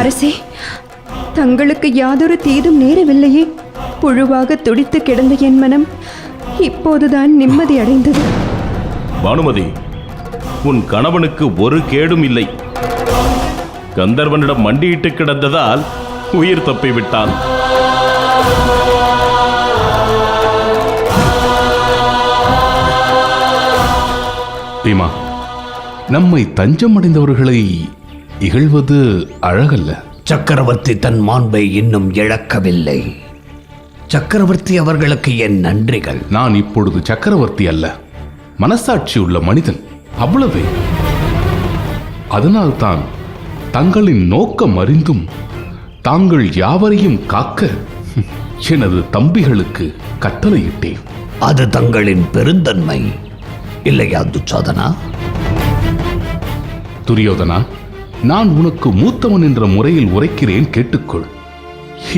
அரசே, தங்களுக்கு யாதொரு தீதும் நேரவில்லையே. புழுவாக துடித்து கிடந்த என் மனம் இப்போதுதான் நிம்மதி அடைந்தது. பானுமதி, உன் கணவனுக்கு ஒரு கேடும் இல்லை. கந்தர்வனிடம் மண்டியிட்டு கிடந்ததால் உயிர் தப்பிவிட்டான். பீமா, நம்மை தஞ்சம் அடைந்தவர்களை இகழ்வது அழகல்ல. சக்கரவர்த்தி தன் மாண்பை இன்னும் இழக்கவில்லை. சக்கரவர்த்தி அவர்களுக்கு என் நன்றிகள். நான் இப்பொழுது சக்கரவர்த்தி அல்ல, மனசாட்சி உள்ள மனிதன், அவ்வளவே. அதனால்தான் தங்களின் நோக்கம் அறிந்தும் தாங்கள் யாவரையும் காக்க எனது தம்பிகளுக்கு கட்டளையிட்டேன். அது தங்களின் பெருந்தன்மை இல்லையா துச்சாதனா? துரியோதனா, நான் உனக்கு மூத்தவன் என்ற முறையில் உரைக்கிறேன், கேட்டுக்கொள்.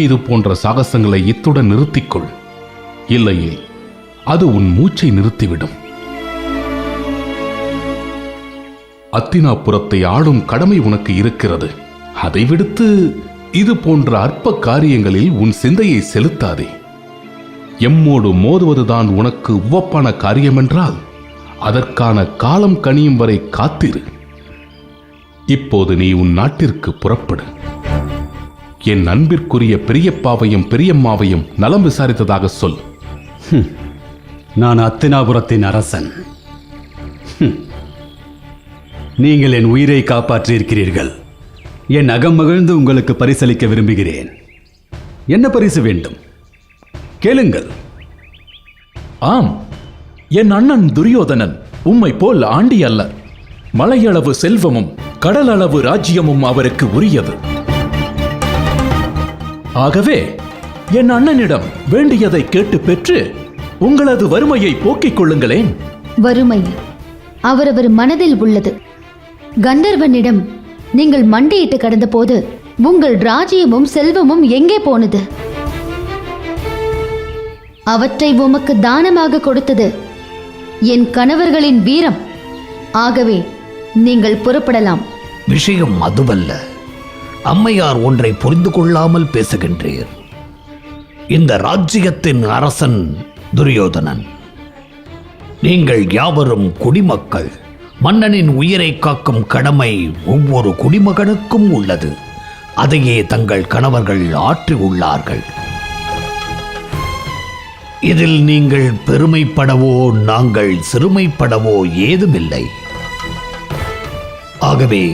இது போன்ற சாகசங்களை இத்துடன் நிறுத்திக்கொள். இல்லையே அது உன் மூச்சை நிறுத்திவிடும். அத்தினாபுரத்தை ஆளும் கடமை உனக்கு இருக்கிறது. அதை விடுத்து இது போன்ற அற்ப காரியங்களில் உன் சிந்தையை செலுத்தாதே. எம்மோடு மோதுவதுதான் உனக்கு உவப்பான காரியமென்றால் அதற்கான காலம் கனியும் வரை காத்திரு. இப்போது நீ உன் நாட்டிற்கு புறப்படு. என் அன்பிற்குரிய பெரியப்பாவையும் பெரியம்மாவையும் நலம் விசாரித்ததாக சொல். நான் அத்தினாபுரத்தின் அரசன். நீங்கள் என் உயிரை காப்பாற்றியிருக்கிறீர்கள். என் அகம் மகிழ்ந்து உங்களுக்கு பரிசளிக்க விரும்புகிறேன். என்ன பரிசு வேண்டும்? கேளுங்கள். ஆம், என் அண்ணன் துரியோதனன் உம்மை போல் ஆண்டி அல்ல. மலையளவு செல்வமும் கடலளவு ராஜ்யமும் அவருக்கு உரியது. ஆகவே என் அண்ணனிடம் வேண்டியதை கேட்டு பெற்று உங்களது வறுமையை போக்கிக் கொள்ளுங்களேன். வறுமை அவரவர் மனதில் உள்ளது. கந்தர்வனிடம் நீங்கள் மண்டியிட்டு கடந்த போது உங்கள் ராஜ்யமும் செல்வமும் எங்கே போனது? அவற்றை உமக்கு தானமாக கொடுத்தது என் கணவர்களின் வீரம். ஆகவே நீங்கள் புறப்படலாம். விஷயம் அதுவல்ல. அம்மையார் ஒன்றை புரிந்து கொள்ளாமல் பேசுகின்றீர். இந்த ராஜ்யத்தின் அரசன் துரியோதனன். நீங்கள் யாவரும் குடிமக்கள். மன்னனின் உயிரை காக்கும் கடமை ஒவ்வொரு குடிமகனுக்கும் உள்ளது. அதையே தங்கள் கணவர்கள் ஆற்றி உள்ளார்கள். இதில் நீங்கள் பெருமைப்படவோ நாங்கள் சிறுமைப்படவோ ஏதுமில்லை. ஆகவே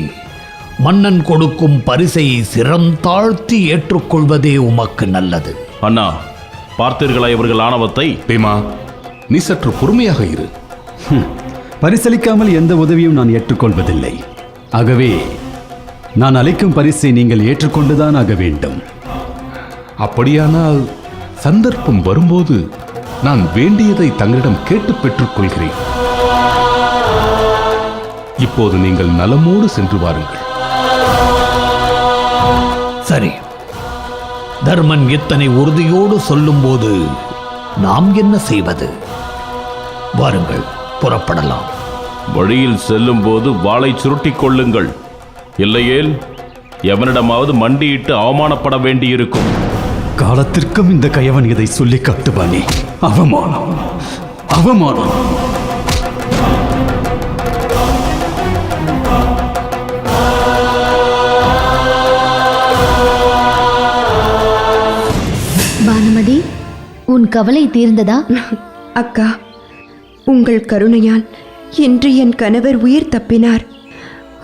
மன்னன் கொடுக்கும் பரிசை சிரம் தாழ்த்தி ஏற்றுக்கொள்வதே உமக்கு நல்லது. அண்ணா, பார்த்தீர்களா இவர்கள் ஆணவத்தை? பீமா, நீ சற்று பொறுமையாக இரு. பரிசளிக்காமல் எந்த உதவியும் நான் ஏற்றுக்கொள்வதில்லை. ஆகவே நான் அளிக்கும் பரிசை நீங்கள் ஏற்றுக்கொண்டுதான் ஆக வேண்டும். அப்படியானால் சந்தர்ப்பம் வரும்போது நான் வேண்டியதை தங்களிடம் கேட்டு பெற்றுக்கொள்கிறேன். இப்போது நீங்கள் நலமோடு சென்று வாருங்கள். சரி, தர்மன் இத்தனை உறுதியோடு சொல்லும்போது நாம் என்ன செய்வது? வாருங்கள், புறப்படலாம். வழியில் செல்லும் போது வாளை சுருட்டிக் கொள்ளுங்கள். இல்லையேல் எவனிடமாவது மண்டியிட்டு அவமானப்பட வேண்டியிருக்கும். காலத்திற்கும் இந்த கயவன் இதை சொல்லி காட்டுவானே. அவமானம், அவமானம். பானுமதி, உன் கவலை தீர்ந்ததா? அக்கா, உங்கள் கருணையால் இன்று என் கணவர் உயிர் தப்பினார்.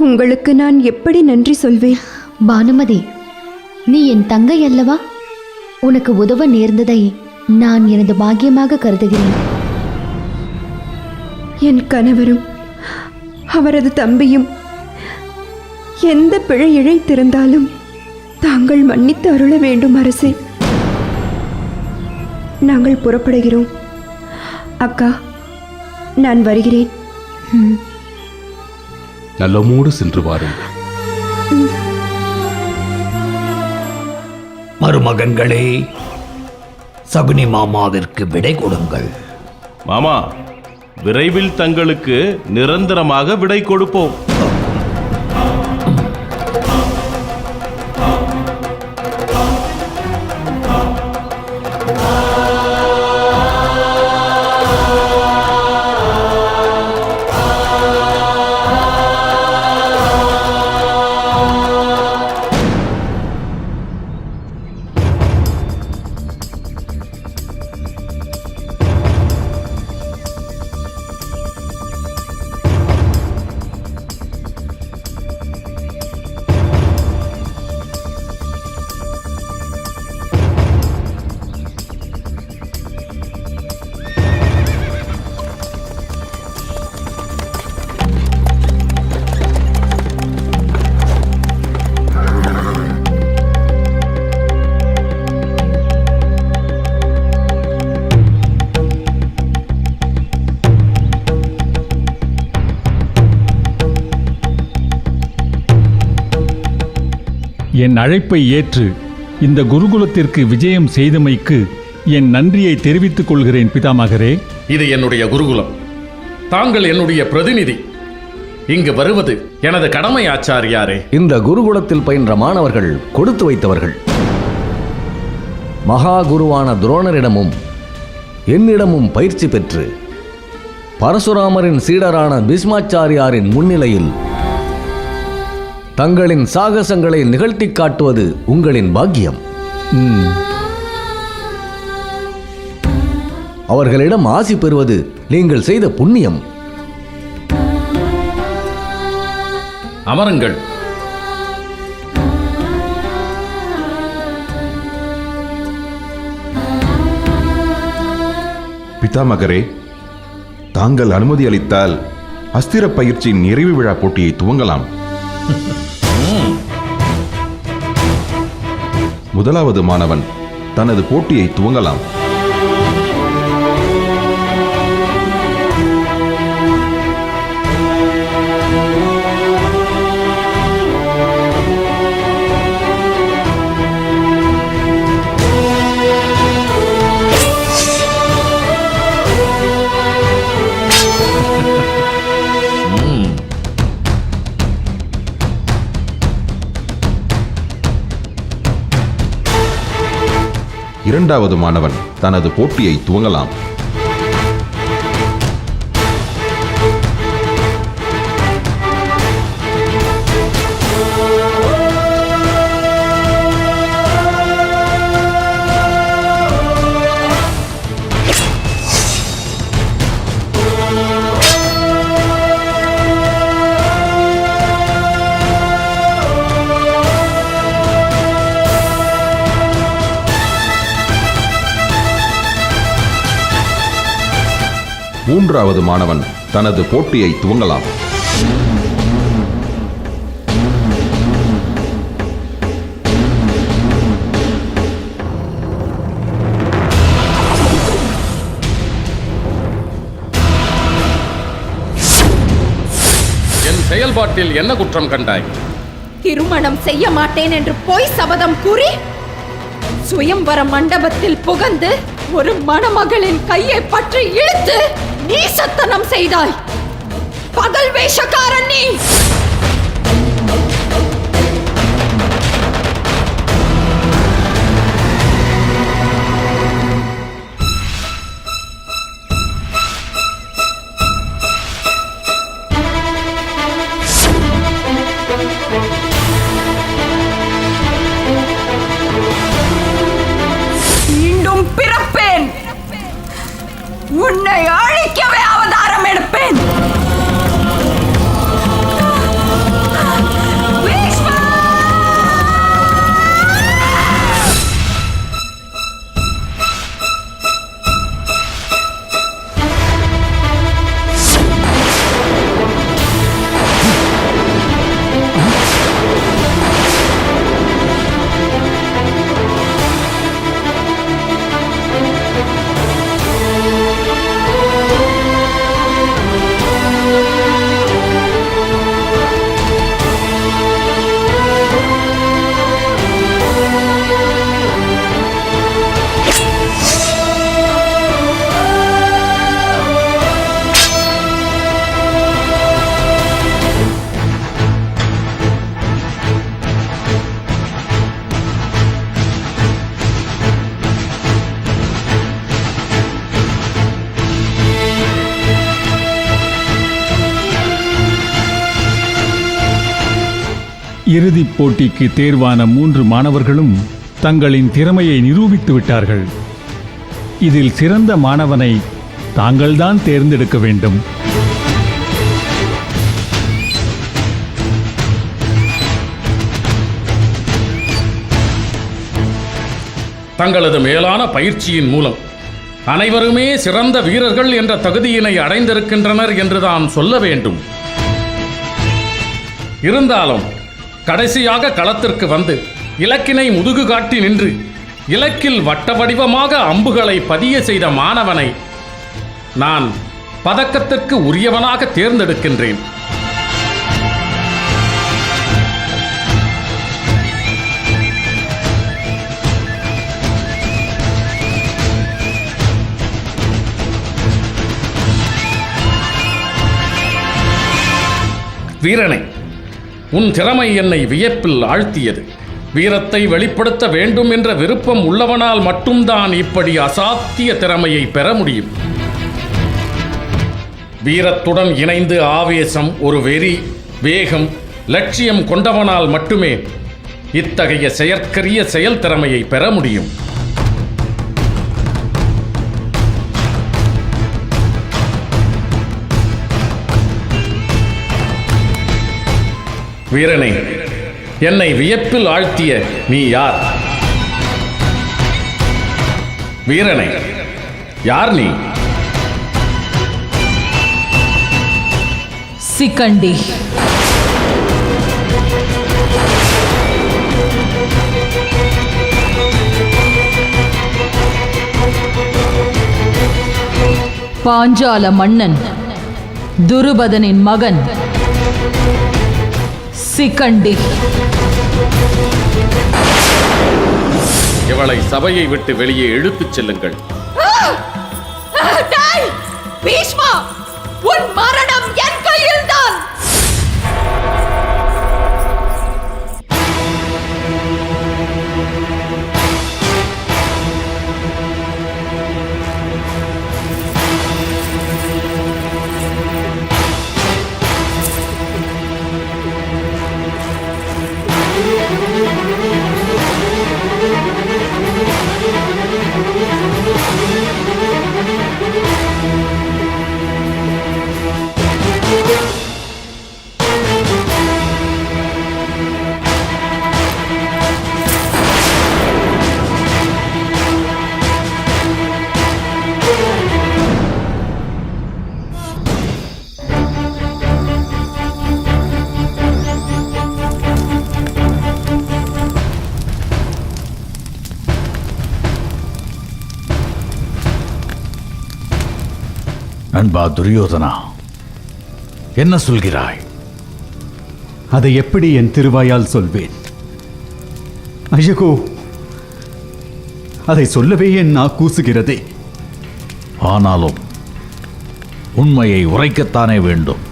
உங்களுக்கு நான் எப்படி நன்றி சொல்வேன்? பானுமதி, நீ என் தங்கை அல்லவா? உனக்கு உதவ நேர்ந்ததை நான் எனது பாக்கியமாக கருதுகிறேன். என் கணவரும் அவரது தம்பியும் எந்த பிழை இழைத்திருந்தாலும் தாங்கள் மன்னித்து அருள வேண்டும் அரசே. நாங்கள் புறப்படுகிறோம். அக்கா, நான் வருகிறேன். நல்லமோடு சென்று வாருங்கள். மருமகன்களே, சகுனி மாமாவிற்கு விடை கொடுங்கள். மாமா, விரைவில் தங்களுக்கு நிரந்தரமாக விடை கொடுப்போம். என் அழைப்பை ஏற்று இந்த குருகுலத்திற்கு விஜயம் செய்தமைக்கு என் நன்றியை தெரிவித்துக் கொள்கிறேன் பிதாமகரே. இது என்னுடைய குருகுலம். தாங்கள் என்னுடைய பிரதிநிதி. இங்கு வருவது எனது கடமை ஆச்சாரியாரே. இந்த குருகுலத்தில் பயின்ற மாணவர்கள் கொடுத்து வைத்தவர்கள். மகா குருவான துரோணரிடமும் என்னிடமும் பயிற்சி பெற்று பரசுராமரின் சீடரான பீஷ்மாச்சாரியாரின் முன்னிலையில் தங்களின் சாகசங்களை நிகழ்த்தி காட்டுவது உங்களின் பாக்கியம். அவர்களிடம் ஆசி பெறுவது நீங்கள் செய்த புண்ணியம். அமருங்கள். பிதாமகரே, தாங்கள் அனுமதி அளித்தால் அஸ்திர பயிற்சியின் நிறைவு விழா போட்டியை துவங்கலாம். முதலாவது மாணவன் தனது போட்டியை துவங்கலாம். இரண்டாவது மாணவன் தனது போட்டியை துவங்கலாம். மூன்றாவது மாணவன் தனது போட்டியை துவங்கலாம். என் செயல்பாட்டில் என்ன குற்றம் கண்டாய்? திருமணம் செய்ய மாட்டேன் என்று பொய் சபதம் கூறி சுயம்பர மண்டபத்தில் புகுந்து ஒரு மணமகளின் கையை பற்றி இழுத்து நீசத்தனம் செய்தாய். பகல் வேஷக்காரன் நீ. மீண்டும் பிறப்பேன். உன்னை அழிக்கவே அவதாரம் எடுப்பேன். இறுதிப் போட்டிக்கு தேர்வான 3 மாணவர்களும் தங்களின் திறமையை நிரூபித்து விட்டார்கள். இதில் சிறந்த மாணவனை தாங்கள்தான் தேர்ந்தெடுக்க வேண்டும். தங்களது மேலான பயிற்சியின் மூலம் அனைவருமே சிறந்த வீரர்கள் என்ற தகுதியினை அடைந்திருக்கின்றனர் என்றுதான் சொல்ல வேண்டும். இருந்தாலும் கடைசியாக களத்திற்கு வந்து இலக்கினை முதுகு காட்டி நின்று இலக்கில் வட்ட வடிவமாக அம்புகளை பதிய செய்த மாணவனை நான் பதக்கத்திற்கு உரியவனாக தேர்ந்தெடுக்கின்றேன். வீரனை, உன் திறமை என்னை வியப்பில் ஆழ்த்தியது. வீரத்தை வெளிப்படுத்த வேண்டும் என்ற விருப்பம் உள்ளவனால் மட்டும்தான் இப்படி அசாத்திய திறமையை பெற முடியும். வீரத்துடன் இணைந்து ஆவேசம், ஒரு வெறி, வேகம், லட்சியம் கொண்டவனால் மட்டுமே இத்தகைய செயற்கரிய செயல் திறமையை பெற முடியும். வீரனை, என்னை வியப்பில் ஆழ்த்திய நீ யார்? வீரனை, யார் நீ? சிக்கண்டி. பாஞ்சால மன்னன் துருபதனின் மகன் சிக்கண்டி. இவளை சபையை விட்டு வெளியே இழுத்துச் செல்லுங்கள். பீஷ்மா, உன் மரணம் என் கையில்தான். நண்பா துரியோதனா, என்ன சொல்கிறாய்? அதை எப்படி என் திருவாயால் சொல்வேன்? ஐயகோ, அதை சொல்லவே என் நா கூசுகிறதே. ஆனாலும் உண்மையை உரைக்கத்தானே வேண்டும்.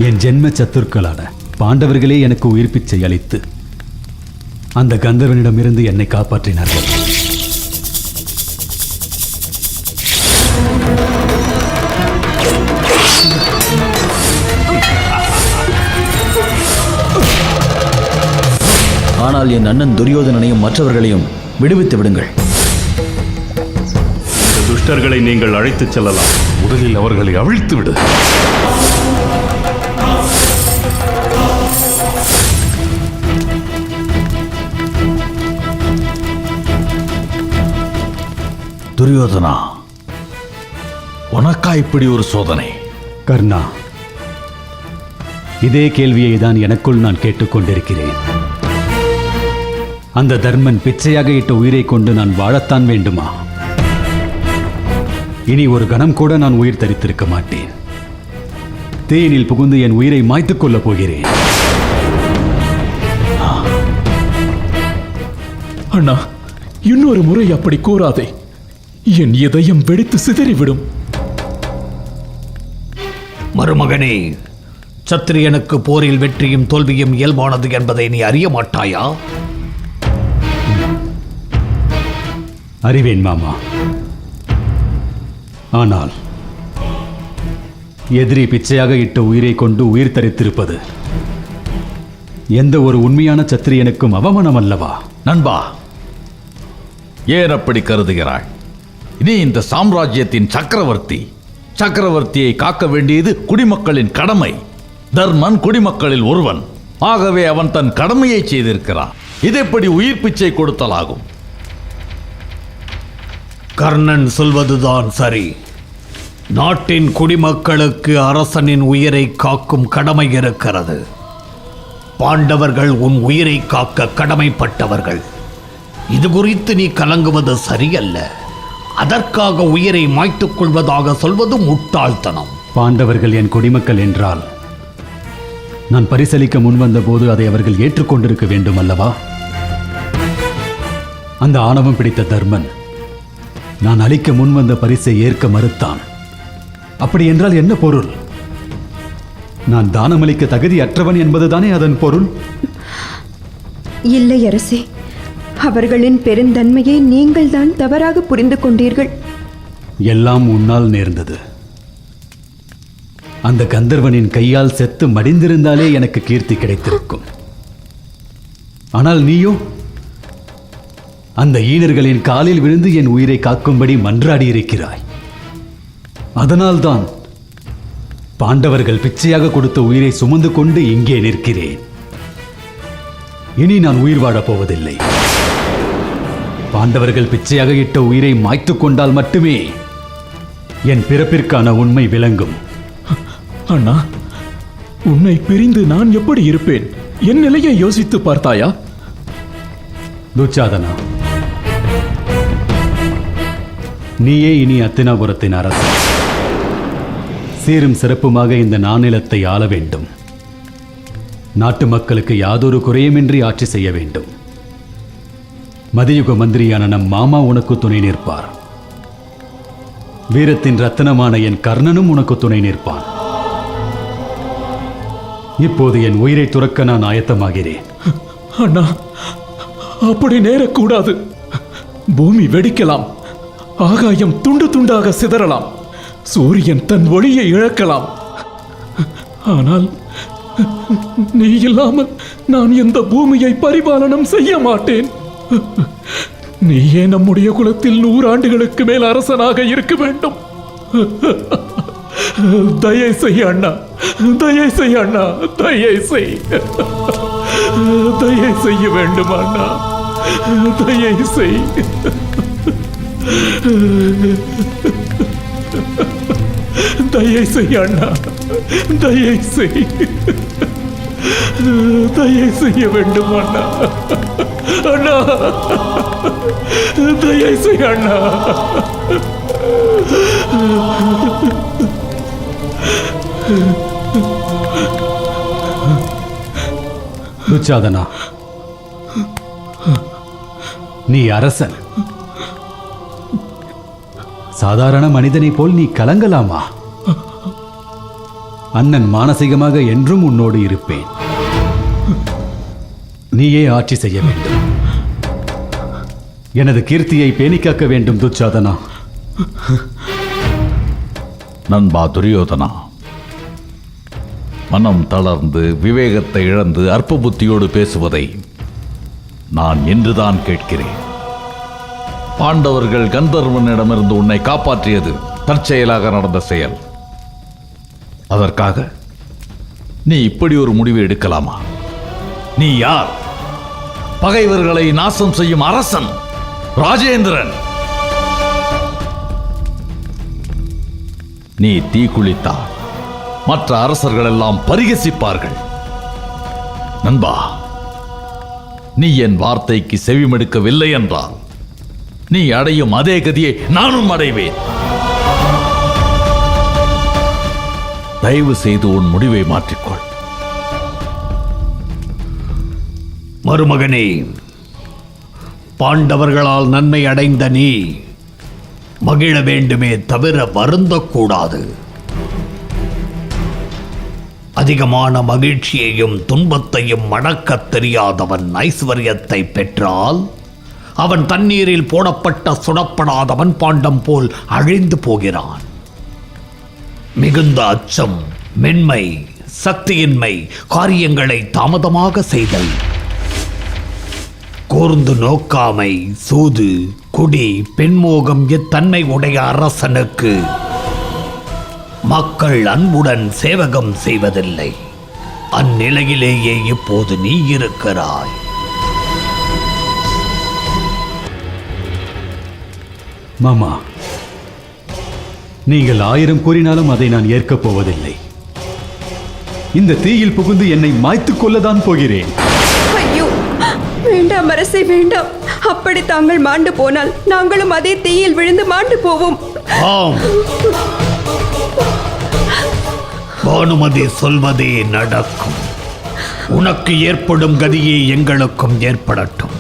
என் ஜென்ம சத்துருக்களான பாண்டவர்களே எனக்கு உயிர் பிச்சை அளித்து அந்த கந்தர்வனிடமிருந்து என்னை காப்பாற்றினார்கள். ஆனால் என் அண்ணன் துரியோதனனையும் மற்றவர்களையும் விடுவித்து விடுங்கள். இந்த துஷ்டர்களை நீங்கள் அழைத்துச் செல்லலாம். முதலில் அவர்களை அவிழ்த்து விடு. துரியோதனா, உனக்கா இப்படி ஒரு சோதனை? கர்ணா, இதே கேள்வியை தான் எனக்குள் நான் கேட்டுக்கொண்டிருக்கிறேன். அந்த தர்மன் பிச்சையாக இட்ட உயிரை கொண்டு நான் வாழத்தான் வேண்டுமா? இனி ஒரு கணம் கூட நான் உயிர் தரித்திருக்க மாட்டேன். தேனில் புகுந்து என் உயிரை மாய்த்துக் கொள்ளப் போகிறேன். அண்ணா, இன்னொரு முறை அப்படி கூறாதே. என் இதயம் வெடித்து சிதறிவிடும். மருமகனே, சத்திரியனுக்கு போரில் வெற்றியும் தோல்வியும் இயல்பானது என்பதை நீ அறிய மாட்டாயா? அறிவேன் மாமா. ஆனால் எதிரி பிச்சையாக இட்ட உயிரை கொண்டு உயிர் தரித்திருப்பது எந்த ஒரு உண்மையான சத்திரியனுக்கும் அவமானம் அல்லவா? நண்பா, ஏன் அப்படி கருதுகிறாய்? நீ இந்த சாம்ராஜ்யத்தின் சக்கரவர்த்தி. சக்கரவர்த்தியை காக்க வேண்டியது குடிமக்களின் கடமை. தர்மன் குடிமக்களில் ஒருவன். ஆகவே அவன் தன் கடமையை செய்திருக்கிறான். இது எப்படி உயிர் பிச்சை கொடுத்தலாகும்? கர்ணன் சொல்வதுதான் சரி. நாட்டின் குடிமக்களுக்கு அரசனின் உயிரை காக்கும் கடமை இருக்கிறது. பாண்டவர்கள் உன் உயிரை காக்க கடமைப்பட்டவர்கள். இது குறித்து நீ கலங்குவது சரியல்ல. அதற்காக உயிரை மாய்த்துக் கொள்வதாக சொல்வது முட்டாள்தனம். பாண்டவர்கள் என் குடிமக்கள் என்றால் நான் பரிசளிக்க முன்வந்த போது அதை அவர்கள் ஏற்றுக்கொண்டிருக்க வேண்டும் அல்லவா? அந்த ஆணவம் பிடித்த தர்மன் நான் அளிக்க முன்வந்த பரிசை ஏற்க மறுத்தான். அப்படி என்றால் என்ன பொருள்? நான் தானமளிக்க தகுதி அற்றவன் என்பதுதானே அதன் பொருள்? இல்லை அரசே, அவர்களின் பெருந்தன்மையை நீங்கள் தான் தவறாக புரிந்து கொண்டீர்கள். எல்லாம் உன்னால் நேர்ந்தது. அந்த கந்தர்வனின் கையால் செத்து மடிந்திருந்தாலே எனக்கு கீர்த்தி கிடைத்திருக்கும். ஆனால் நீயோ அந்த ஈனர்களின் காலில் விழுந்து என் உயிரை காக்கும்படி மன்றாடி இருக்கிறாய். அதனால்தான் பாண்டவர்கள் பிச்சையாக கொடுத்த உயிரை சுமந்து கொண்டு இங்கே நிற்கிறேன். இனி நான் உயிர் வாழப் போவதில்லை. பாண்டவர்கள் பிச்சையாக இட்ட உயிரை மாய்த்துக் கொண்டால் மட்டுமே என் பிறப்பிற்கான உண்மை விளங்கும். அண்ணா, உன்னை பிரிந்து நான் எப்படி இருப்பேன்? என் நிலையை யோசித்து பார்த்தாயா? துச்சாதனா, நீயே இனி அத்தினாபுரத்தின் அரசன். சீரும் சிறப்புமாக இந்த நானிலத்தை ஆள வேண்டும். நாட்டு மக்களுக்கு யாதொரு குறையுமின்றி ஆட்சி செய்ய வேண்டும். மதியுக மந்திரியான நம் மாமா உனக்கு துணை நிற்பார். வீரத்தின் ரத்தினமான என் கர்ணனும் உனக்கு துணை நிற்பான். இப்போது என் உயிரை துறக்க நான் ஆயத்தமாகிறேன். அண்ணா, அப்படி நேரக்கூடாது. பூமி வெடிக்கலாம், ஆகாயம் துண்டு துண்டாக சிதறலாம், சூரியன் தன் ஒளியை இழக்கலாம். ஆனால் நீ இல்லாமல் நான் இந்த பூமியை பரிபாலனம் செய்ய மாட்டேன். நீயே நம்முடைய குலத்தில் 100 ஆண்டுகளுக்கு மேல் அரசனாக இருக்க வேண்டும். தயை செய் அண்ணா, தயை செய் அண்ணா, தயை செய். தயை செய்ய வேண்டும் அண்ணா, தயை செய். தயை செய் அண்ணா, தயை செய். தயை செய்ய வேண்டும் அண்ணா. அண்ணா, தயை செய் அண்ணா. துச்சாதனா, நீ அரசன். சாதாரண மனிதனை போல் நீ கலங்கலாமா? அண்ணன் மானசீகமாக என்றும் உன்னோடு இருப்பேன். நீயே ஆட்சி செய்ய வேண்டும். எனது கீர்த்தியை பேணிக்காக்க வேண்டும் துச்சாதனா. நண்பா துரியோதனா, மனம் தளர்ந்து விவேகத்தை இழந்து அற்ப புத்தியோடு பேசுவதை நான் இன்றுதான் கேட்கிறேன். பாண்டவர்கள் கந்தர்வனிடமிருந்து உன்னை காப்பாற்றியது தற்செயலாக நடந்த செயல். அதற்காக நீ இப்படி ஒரு முடிவு எடுக்கலாமா? நீ யார்? பகைவர்களை நாசம் செய்யும் அரசன் ராஜேந்திரன். நீ தீக்குளித்தால் மற்ற அரசர்கள் எல்லாம் பரிகசிப்பார்கள். நண்பா, நீ என் வார்த்தைக்கு செவிமடுக்கவில்லை என்றால் நீ அடையும் அதே கதியை நானும் அடைவேன். தயவு செய்து உன் முடிவை மாற்றிக்கொள். மருமகனே, பாண்டவர்களால் நன்மை அடைந்த நீ மகிழ வேண்டுமே தவிர வருந்தக்கூடாது. அதிகமான மகிழ்ச்சியையும் துன்பத்தையும் மடக்கத் தெரியாதவன் ஐஸ்வர்யத்தை பெற்றால் அவன் தண்ணீரில் போடப்பட்ட சுடப்படாதவன் பாண்டம் போல் அழிந்து போகிறான். மிகுந்த அச்சம், மென்மை, சக்தியின்மை, காரியங்களை தாமதமாக செய்தல், கூர்ந்து நோக்காமை, சூது, குடி, பெண்மோகம் இத்தன்மை உடைய அரசனுக்கு மக்கள் அன்புடன் சேவகம் செய்வதில்லை. அந்நிலையிலேயே இப்போது நீ இருக்கிறாய். மாமா, நீங்கள் 1000 கூறினாலும் அதை நான் ஏற்கப் போவதில்லை. இந்த தீயில் புகுந்து என்னை மாய்த்துக் கொள்ளதான் போகிறேன். ஐயோ, வேண்டாம் அரசே, வேண்டாம். அப்படி தாங்கள் மாண்டு போனால் நாங்களும் அதே தீயில் விழுந்து மாண்டு போவோம். ஆம், பானுமதி சொல்வதே நடக்கும். உனக்கு ஏற்படும் கதியே எங்களுக்கும் ஏற்படட்டும்.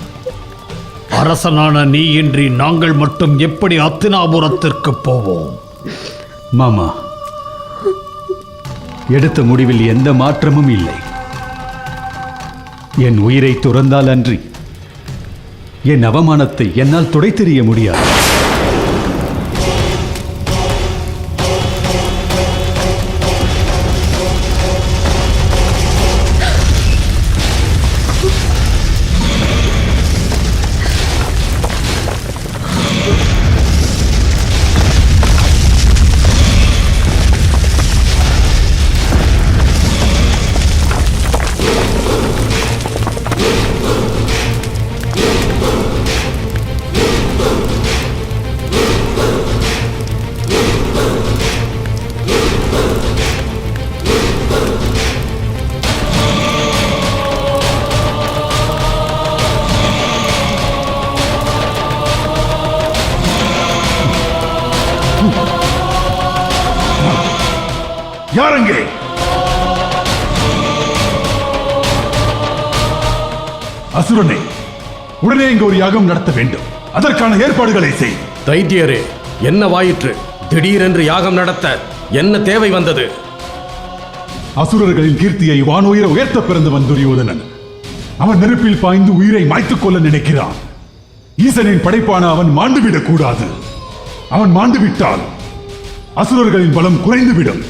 அரசனான நீ இன்றி நாங்கள் மட்டும் எப்படி அத்தினாபுரத்திற்கு போவோம்? மாமா, எடுத்த முடிவில் எந்த மாற்றமும் இல்லை. என் உயிரை துறந்தால் அன்றி என் அவமானத்தை என்னால் துடைத்தெறிய முடியாது. யாரங்கே? அசுரனே, உடனே இங்கு ஒரு யாகம் நடத்த வேண்டும். அதற்கான ஏற்பாடுகளை செய். தைத்தியரே, என்ன வாயிற்று? திடீரென்று யாகம் நடத்த என்ன தேவை வந்தது? அசுரர்களின் கீர்த்தியை வானுயிர உயர்த்த பிறந்தவன் துரியோதனன். அவன் நெருப்பில் பாய்ந்து உயிரை மாய்த்துக் கொள்ள நினைக்கிறான். ஈசனின் படைப்பான அவன் மாண்டுவிடக் கூடாது. அவன் மாண்டுவிட்டால் அசுரர்களின் பலம் குறைந்துவிடும்,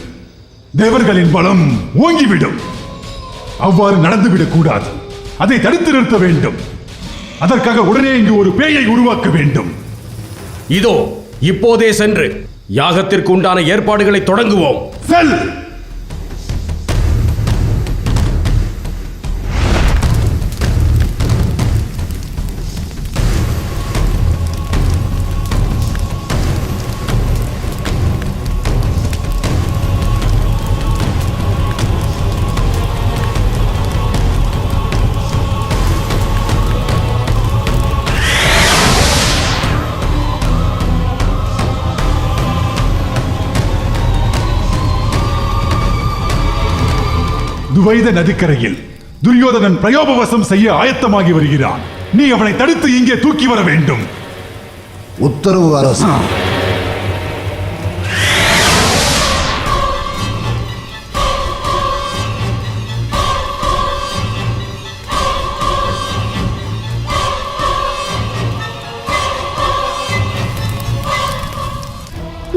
தேவர்களின் பலம் ஓங்கிவிடும். அவ்வாறு நடந்துவிடக் கூடாது. அதை தடுத்து நிறுத்த வேண்டும். அதற்காக உடனே இங்கு ஒரு பேயை உருவாக்க வேண்டும். இதோ இப்போதே சென்று யாகத்திற்கு உண்டான ஏற்பாடுகளை தொடங்குவோம். செல். துவைத நதிக்கரையில் துரியோதனன் பிரயோபவசம் செய்ய ஆயத்தமாகி வருகிறான். நீ அவனை தடுத்து இங்கே தூக்கி வர வேண்டும். உத்தரவு அரசு.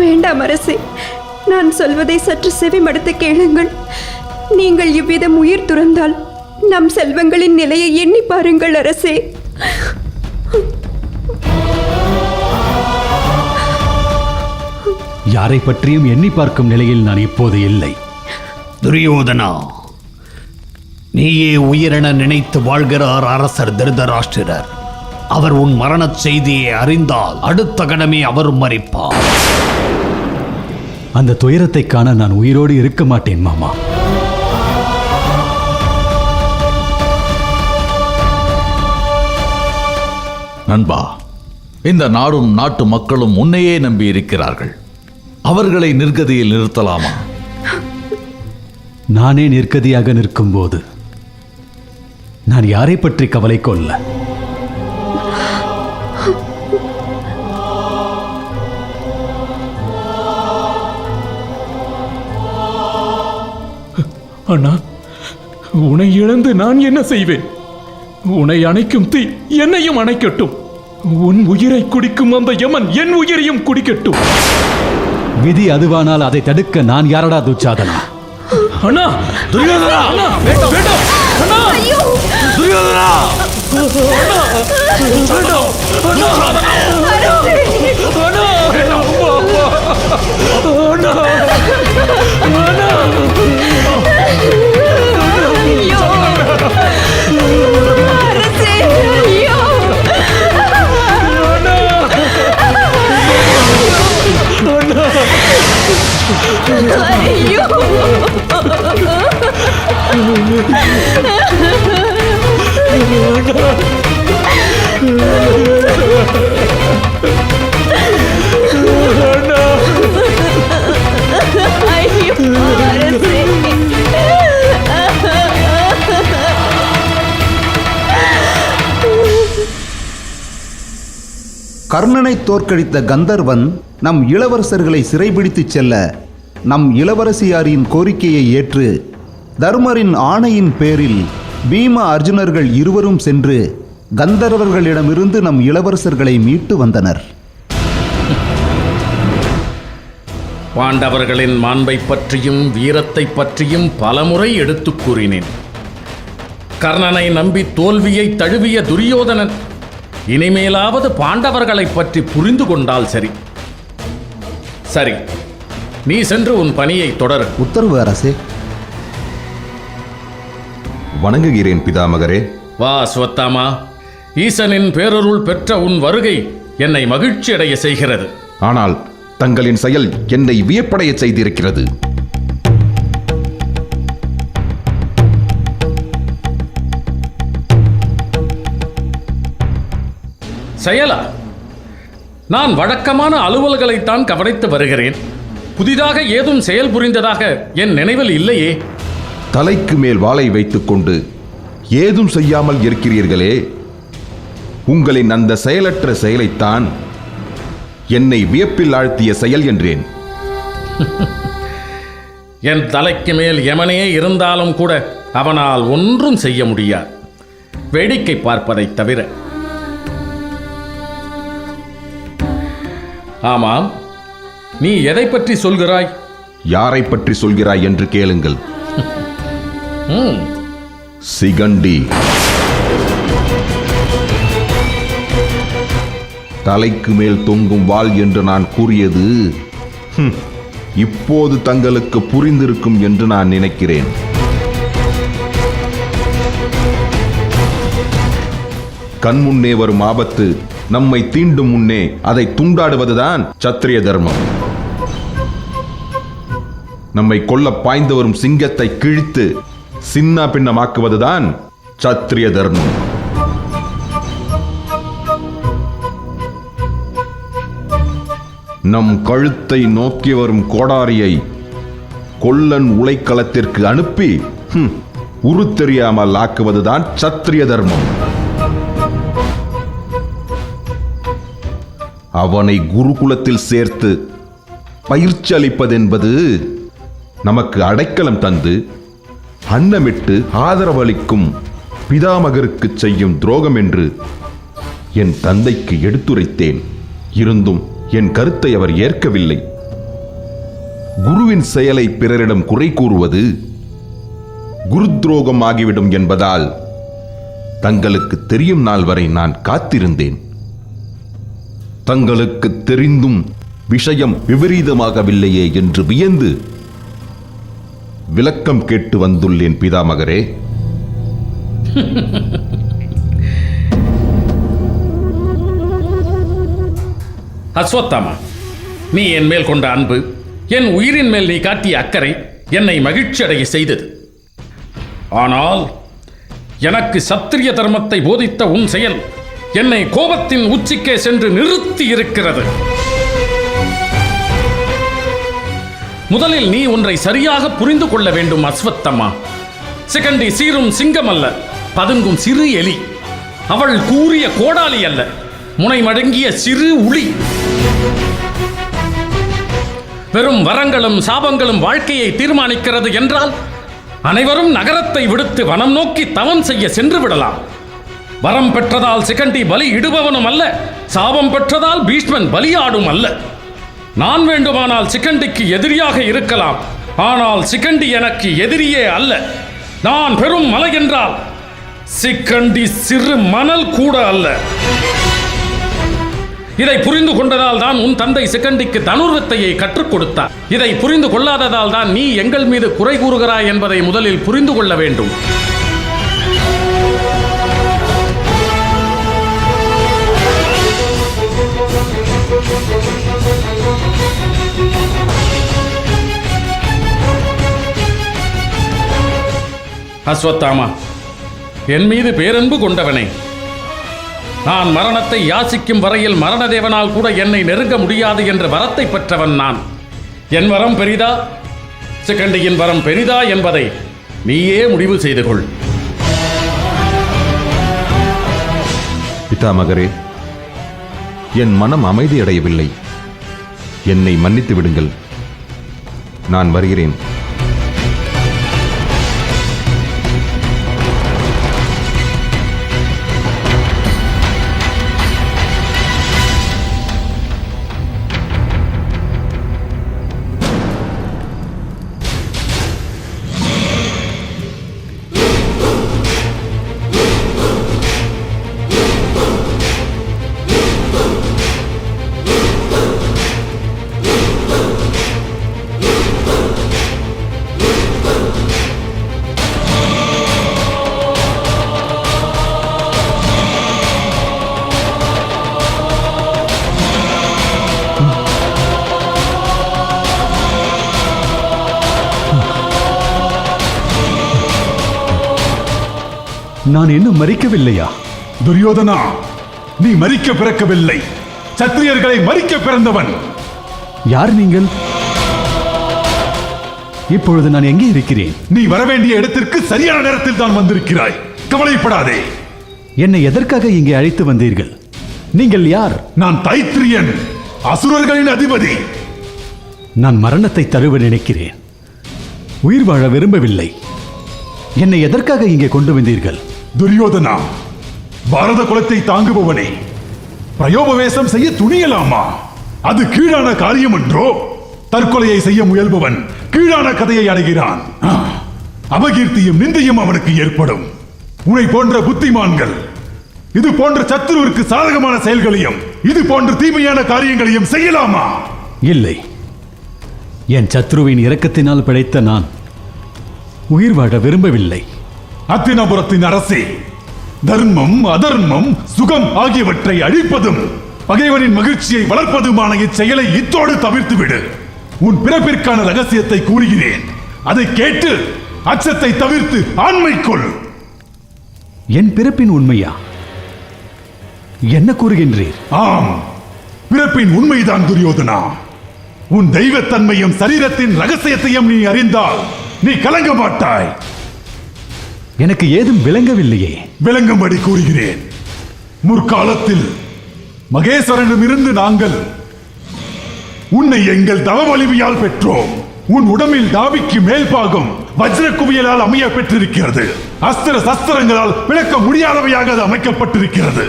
வேண்டாம் அரசே, நான் சொல்வதை சற்று செவி மடுத்து கேளுங்கள். நீங்கள் இவ்விதம் உயிர் துறந்தால் நம் செல்வங்களின் நிலையை எண்ணி பாருங்கள் அரசே. யாரை பற்றியும் எண்ணி பார்க்கும் நிலையில் நான் இப்போது இல்லை. துரியோதனா, நீயே உயிரென நினைத்து வாழ்கிறார் அரசர் திருதராஷ்டிரர். அவர் உன் மரணச் செய்தியை அறிந்தால் அடுத்த கணமே அவரும் மரிப்பார். அந்த துயரத்தை காண நான் உயிரோடு இருக்க மாட்டேன் மாமா. நண்பா, இந்த நாடும் நாட்டு மக்களும் உன்னையே நம்பி இருக்கிறார்கள். அவர்களை நிர்கதியில் நிறுத்தலாமா? நானே நிர்கதியாக நிற்கும் போது நான் யாரை பற்றி கவலை கொள்ள? அண்ணா, உன்னை இழந்து நான் என்ன செய்வேன்? உன்னை அணைக்கும் தீ என்னையும் அணைக்கட்டும். உன் உயிரை குடிக்கும் அந்த யமன் என் உயிரையும் குடிக்கட்டும். விதி அதுவானால் அதை தடுக்க நான் யாரடா துச்சாதனா? அண்ணா துரியோதனா அண்ணா வேண்டாம் வேண்டாம் அண்ணா துரியோதனா கர்ணனை தோற்கடித்த கந்தர்வன் நம் இளவரசர்களை சிறைபிடித்துச் செல்ல நம் இளவரசியாரின் கோரிக்கையை ஏற்று தர்மரின் ஆணையின் பேரில் பீம அர்ஜுனர்கள் இருவரும் சென்று கந்தர்வர்களிடமிருந்து நம் இளவரசர்களை மீட்டு வந்தனர். பாண்டவர்களின் மாண்பை பற்றியும் வீரத்தை பற்றியும் பலமுறை எடுத்துக் கூறினேன். கர்ணனை நம்பி தோல்வியை தழுவிய துரியோதனன் இனிமேலாவது பாண்டவர்களை பற்றி புரிந்து கொண்டால் சரி. சரி, நீ சென்று உன் பணியை தொடர். உத்தரவு அரசே. வணங்குகிறேன் பிதாமகரே. வா அஸ்வத்தாமா, ஈசனின் பேரருள் பெற்ற உன் வருகை என்னை மகிழ்ச்சி அடைய செய்கிறது. ஆனால் தங்களின் செயல் என்னை வியப்படைய செய்திருக்கிறது. செயலா? நான் வழக்கமான அலுவல்களைத்தான் கவனித்து வருகிறேன். புதிதாக ஏதும் செயல் புரிந்ததாக என் நினைவில் இல்லையே. தலைக்கு மேல் வாளை வைத்துக் கொண்டு ஏதும் செய்யாமல் இருக்கிறீர்களே, உங்களின் அந்த செயலற்ற செயலைத்தான் என்னை வியப்பில் ஆழ்த்திய செயல் என்றேன். என் தலைக்கு மேல் எமனே இருந்தாலும் கூட அவனால் ஒன்றும் செய்ய முடியாது, வேடிக்கை பார்ப்பதைத் தவிர. ஆமாம், நீ எதை பற்றி சொல்கிறாய்? யாரை பற்றி சொல்கிறாய் என்று கேளுங்கள். சிகண்டி. தலைக்கு மேல் தொங்கும் வாள் என்று நான் கூறியது இப்போது தங்களுக்கு புரிந்திருக்கும் என்று நான் நினைக்கிறேன். கண்முன்னே வரும் ஆபத்து நம்மை தீண்டும் முன்னே அதை துண்டாடுவதுதான் சத்திரிய தர்மம். நம்மை கொல்ல பாய்ந்து வரும் சிங்கத்தை கிழித்து சின்ன பின்னமாக்குவதுதான் சத்திரிய தர்மம். நம் கழுத்தை நோக்கி வரும் கோடாரியை கொல்லன் உலைக்களத்திற்கு அனுப்பி உரு தெரியாமல் ஆக்குவதுதான் சத்திரிய தர்மம். அவனை குருகுலத்தில் சேர்த்து பயிற்சி அளிப்பதென்பது நமக்கு அடைக்கலம் தந்து அன்னமிட்டு ஆதரவளிக்கும் பிதாமகருக்கு செய்யும் துரோகம் என்று என் தந்தைக்கு எடுத்துரைத்தேன். இருந்தும் என் கருத்தை அவர் ஏற்கவில்லை. குருவின் செயலை பிறரிடம் குறை கூறுவது குரு துரோகம் ஆகிவிடும் என்பதால் தங்களுக்கு தெரியும் நாள் வரை நான் காத்திருந்தேன். தங்களுக்கு தெரிந்தும் விஷயம் விபரீதமாகவில்லையே என்று வியந்து விளக்கம் கேட்டு வந்துள்ளேன் பிதாமகரே. அஸ்வத்தாமா, நீ என் மேல் கொண்ட அன்பு, என் உயிரின் மேல் நீ காட்டிய அக்கறை என்னை மகிழ்ச்சி அடைய செய்தது. ஆனால் எனக்கு சத்திரிய தர்மத்தை போதித்த உன் செயல் என்னை கோபத்தின் உச்சிக்கே சென்று நிறுத்தி இருக்கிறது. முதலில் நீ ஒன்றை சரியாக புரிந்து கொள்ள வேண்டும் அஸ்வத்தம்மா. சிகண்டி சீரும் சிங்கம் அல்ல, பதுங்கும் சிறு எலி. அவள் கூறிய கோடாலி அல்ல, முனை மடங்கிய சிறு உளி. வெறும் வரங்களும் சாபங்களும் வாழ்க்கையை தீர்மானிக்கிறது என்றால் அனைவரும் நகரத்தை விடுத்து வனம் நோக்கி தவம் செய்ய சென்று விடலாம். வரம் பெற்றதால் சிகண்டி பலி இடுபவனும் அல்ல, சாபம் பெற்றதால் பீஷ்மன் பலியாடும் அல்ல. நான் வேண்டுமானால் சிகண்டிக்கு எதிரியாக இருக்கலாம், ஆனால் சிக்கண்டி எனக்கு எதிரியே அல்ல. நான் பெரும் மலை என்றால் சிக்கண்டி சிறு மணல் கூட அல்ல. இதை புரிந்து கொண்டதால் தான் உன் தந்தை சிக்கண்டிக்கு தனுர்வித்தையை கற்றுக் கொடுத்தார். இதை புரிந்து கொள்ளாததால் தான் நீ எங்கள் மீது குறை கூறுகிறாய் என்பதை முதலில் புரிந்து கொள்ள வேண்டும். அஸ்வத்தாமா, என் மீது பேரன்பு கொண்டவனே, நான் மரணத்தை யாசிக்கும் வரையில் மரணதேவனால் கூட என்னை நெருங்க முடியாது என்ற வரத்தை பெற்றவன் நான். என் வரம் பெரிதா, சிக்கண்டியின் வரம் பெரிதா என்பதை நீயே முடிவு செய்து கொள். பிதாமகரே, என் மனம் அமைதியடையவில்லை. என்னை மன்னித்து விடுங்கள். நான் வருகிறேன். நான் இன்னும் மறிக்கவில்லையா? துரியோதனா, நீ மரிக்க பிறக்கவில்லை, சத்திரியர்களை மரிக்க பிறந்தவன். யார் நீங்கள்? இப்பொழுது நான் எங்கே இருக்கிறேன்? நீ வரவேண்டிய இடத்திற்கு சரியான நேரத்தில் தான் வந்திருக்கிறாய். கவலைப்படாதே. என்னை எதற்காக இங்கே அழைத்து வந்தீர்கள்? நீங்கள் யார்? நான் தைத்திரியன், அசுரர்களின் அதிபதி. நான் மரணத்தை தழுவ நினைக்கிறேன், உயிர் வாழ விரும்பவில்லை. என்னை எதற்காக இங்கே கொண்டு வந்தீர்கள்? துரியோதனா, பாரத குலத்தை தாங்குபவனே, பிரயோபவேசம் செய்ய துணியலாமா? அது கீழான காரியம் என்றோ? தற்கொலையை செய்ய முயல்பவன் கீழான கதையை அடைகிறான். அபகீர்த்தியும் நிந்தையும் அவனுக்கு ஏற்படும். உன்னை போன்ற புத்திமான்கள் இது போன்ற சத்துருவிற்கு சாதகமான செயல்களையும் இது போன்ற தீமையான காரியங்களையும் செய்யலாமா? இல்லை, என் சத்ருவின் இரக்கத்தினால் பிழைத்த நான் உயிர் வாழ விரும்பவில்லை. அத்தினாபுரத்தின் அரசே, தர்மம், அதர்மம், சுகம் ஆகியவற்றை அழிப்பதும் பகைவனின் மகிழ்ச்சியை வளர்ப்பதுமான இச்செயலை இத்தோடு தவிர்த்துவிடு. உன் பிறப்பிற்கான ரகசியத்தை கூறுகிறேன். அதை கேட்டு அச்சத்தை தவிர்த்து ஆண்மைக்குள். என் பிறப்பின் உண்மையா? என்ன கூறுகின்றீர்? ஆம், பிறப்பின் உண்மைதான் துரியோதனா. உன் தெய்வத்தன்மையும் சரீரத்தின் ரகசியத்தையும் நீ அறிந்தால் நீ கலங்க மாட்டாய். எனக்கு ஏதும் விளங்கவில்லையே. விளங்கும்படி கூறுகிறேன். முற்காலத்தில் மகேஸ்வரனிடமிருந்து நாங்கள் உன்னை எங்கள் தவ வலிமையால் பெற்றோம். உன் உடம்பில் தாவிக்கு மேல் பாகம் வஜ்ர குவியலால் அமைய பெற்றிருக்கிறது. அஸ்திர சஸ்திரங்களால் விளக்க முடியாதவையாக அது அமைக்கப்பட்டிருக்கிறது.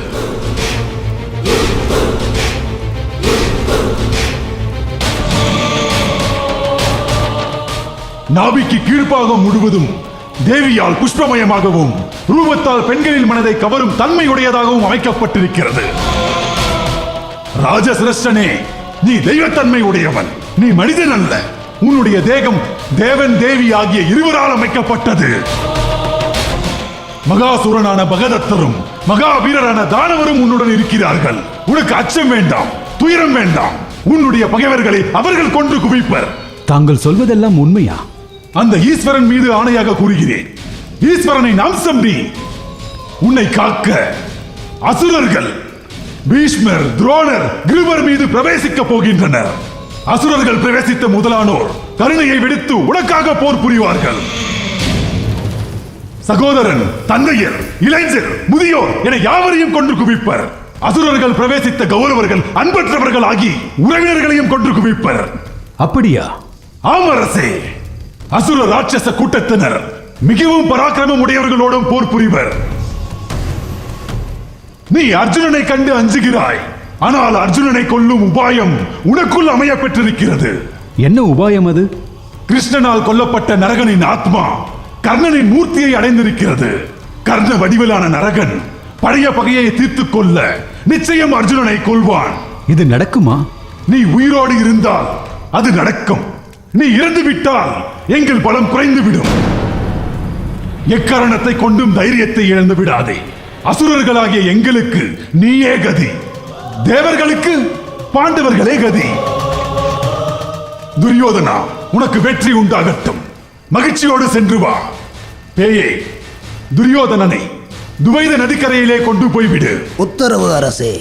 நாபிக்கு கீழ்ப்பாகம் முழுவதும் தேவியால் புஷ்பமயமாகவும் ரூபத்தால் பெண்களின் மனதை கவரும் தன்மையுடையதாகவும் அமைக்கப்பட்டிருக்கிறது. ராஜசிரஷ்டனே, நீ தெய்வத்தன்மை உடையவன். நீ மனிதன் அல்ல. உன்னுடைய தேகம் தேவன் தேவி ஆகிய இருவரால் அமைக்கப்பட்டது. மகாசூரனான பகதத்தரும் மகாவீரரான தானவரும் உன்னுடன் இருக்கிறார்கள். உனக்கு அச்சம் வேண்டாம், துயரம் வேண்டாம். உன்னுடைய பகைவர்களை அவர்கள் கொன்று குவிப்பர். தாங்கள் சொல்வதெல்லாம் உண்மையா? அந்த ஈஸ்வரன் மீது ஆணையாக கூறுகிறேன். ஈஸ்வரனின் அம்சம் நீ. உன்னை காக்க அசுரர்கள் பீஷ்மர், துரோணர், கிருபர் மீது பிரவேசிக்க போகின்றனர். அசுரர்கள் பிரவேசித்த முதலானோர் கருணையை விடுத்து உனக்காக போர் புரிவார்கள். சகோதரன், தந்தையர், இளைஞர், முதியோர் என யாவரையும் கொன்று குவிப்பர். அசுரர்கள் பிரவேசித்த கௌரவர்கள் அன்பற்றவர்கள் ஆகி உறவினர்களையும் கொன்று குவிப்பர். அப்படியா? ஆமரசே, அசுர ராட்சச கூட்டத்தினர் மிகவும் பராக்கிரமம் உடையவர்களோடும் போர் புரிவர். நீ அர்ஜுனனை கண்டு அஞ்சுகிறாய். ஆனால் அர்ஜுனனை கொல்லும் உபாயம் உனக்குள் அமைய பெற்றிருக்கிறது. என்ன உபாயம் அது? கிருஷ்ணனால் கொல்லப்பட்ட நரகனின் ஆத்மா கர்ணனின் மூர்த்தியை அடைந்திருக்கிறது. கர்ண வடிவிலான நரகன் பழைய பகையை தீர்த்துக் கொள்ள நிச்சயம் அர்ஜுனனை கொல்வான். இது நடக்குமா? நீ உயிரோடு இருந்தால் அது நடக்கும். நீ இறந்து விட்டால் எங்கள் பலம் குறைந்துவிடும். எக்காரணத்தை கொண்டும் தைரியத்தை இழந்து விடாதே. அசுரர்களாகிய எங்களுக்கு நீயே கதி, தேவர்களுக்கு பாண்டவர்களே கதி. துரியோதனா, உனக்கு வெற்றி உண்டாகட்டும். மகிழ்ச்சியோடு சென்று வா. பேயே, துரியோதனனை துவைத நதிக்கரையிலே கொண்டு போய்விடு. உத்தரவு அரசே.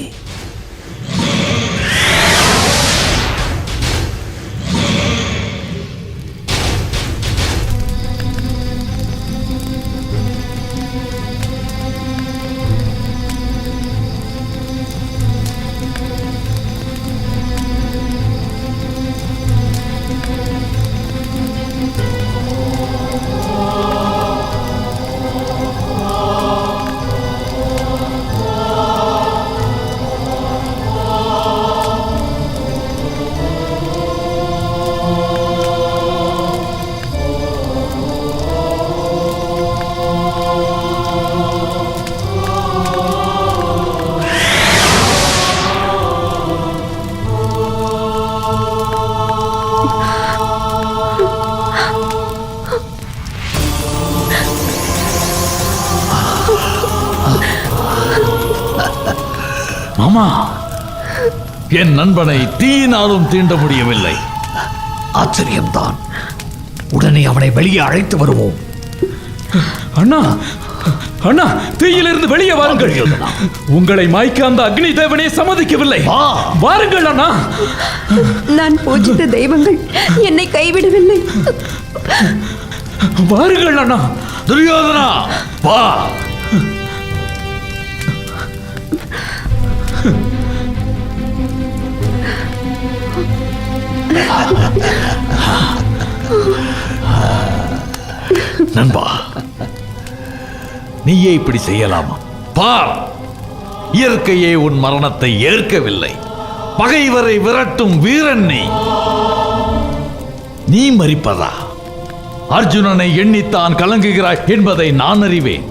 மாமா, என் நண்பனை தீயினாலும் தீண்ட முடியவில்லை. ஆச்சரியம்தான். உடனே அவனை வெளியே அழைத்து வருவோம். அண்ணா, அண்ணா, தீயிலிருந்து வெளியே வாருங்கள். உங்களை மாய்க்க அந்த அக்னி தேவனே சம்மதிக்கவில்லை. வாருங்கள் அண்ணா. நான் பூஜித்த தெய்வங்கள் என்னை கைவிடவில்லை. வாருங்கள் அண்ணா. துரியோதனா, வா. நண்பா, நீயே இப்படி செய்யலாமா? பார், இயற்கையே உன் மரணத்தை ஏற்கவில்லை. பகைவரை விரட்டும் வீரன் நீ மரிப்பதா? அர்ஜுனனை எண்ணித்தான் கலங்குகிறாய் என்பதை நான் அறிவேன்.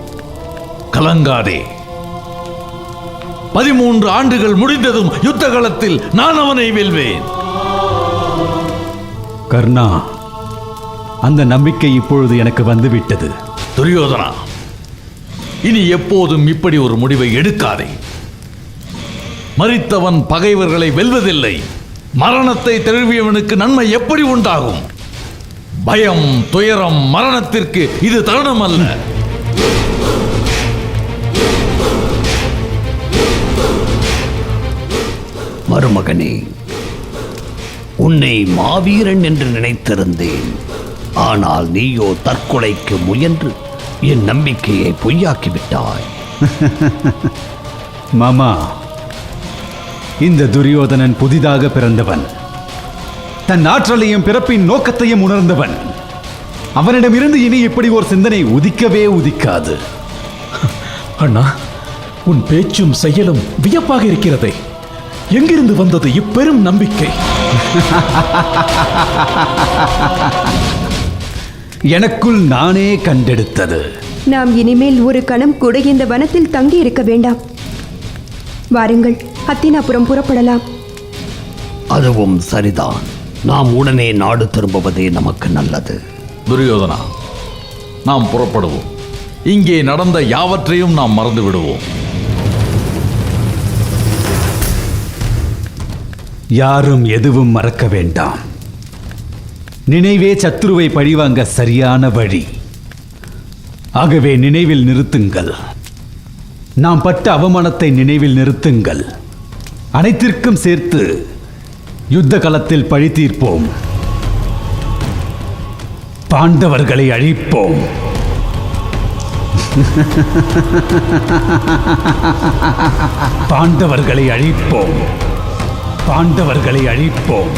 கலங்காதே. 13 ஆண்டுகள் முடிந்ததும் யுத்த களத்தில் நான் அவனை வெல்வேன். கர்ணா, அந்த நம்பிக்கை இப்பொழுது எனக்கு வந்துவிட்டது. துரியோதனா, இனி எப்போதும் இப்படி ஒரு முடிவை எடுக்காதே. மரித்தவன் பகைவர்களை வெல்வதில்லை. மரணத்தை தழுவியவனுக்கு நன்மை எப்படி உண்டாகும்? பயம், துயரம், மரணத்திற்கு இது தருணம் அல்ல. மருமகனே, உன்னை மாவீரன் என்று நினைத்திருந்தேன். ஆனால் நீயோ தற்கொலைக்கு முயன்று என் நம்பிக்கையை பொய்யாக்கிவிட்டாய். மாமா, இந்த துரியோதனன் புதிதாக பிறந்தவன். தன் ஆற்றலையும் பிறப்பின் நோக்கத்தையும் உணர்ந்தவன். அவனிடமிருந்து இனி இப்படி ஒரு சிந்தனை உதிக்கவே உதிக்காது. அண்ணா, உன் பேச்சும் செயலும் வியப்பாக இருக்கிறதே. எங்கிருந்து வந்தது இப்பெரும் நம்பிக்கை? எனக்குள் நானே கண்டெடுத்தது. நாம் இனிமேல் ஒரு கணம் கூட இந்த வனத்தில் தங்கி இருக்க வேண்டாம். வாருங்கள், ஹத்தினாபுரம் புறப்படலாம். அதுவும் சரிதான். நாம் உடனே நாடு திரும்புவதே நமக்கு நல்லது. துரியோதனா, நாம் புறப்படுவோம். இங்கே நடந்த யாவற்றையும் நாம் மறந்து விடுவோம். யாரும் எதுவும் மறக்க வேண்டாம். நினைவே சத்துருவை பழிவாங்க சரியான வழி. ஆகவே நினைவில் நிறுத்துங்கள். நாம் பட்ட அவமானத்தை நினைவில் நிறுத்துங்கள். அனைத்திற்கும் சேர்த்து யுத்த களத்தில் பழி தீர்ப்போம். பாண்டவர்களை அழிப்போம். பாண்டவர்களை அழிப்போம். பாண்டவர்களை அழிப்போம்.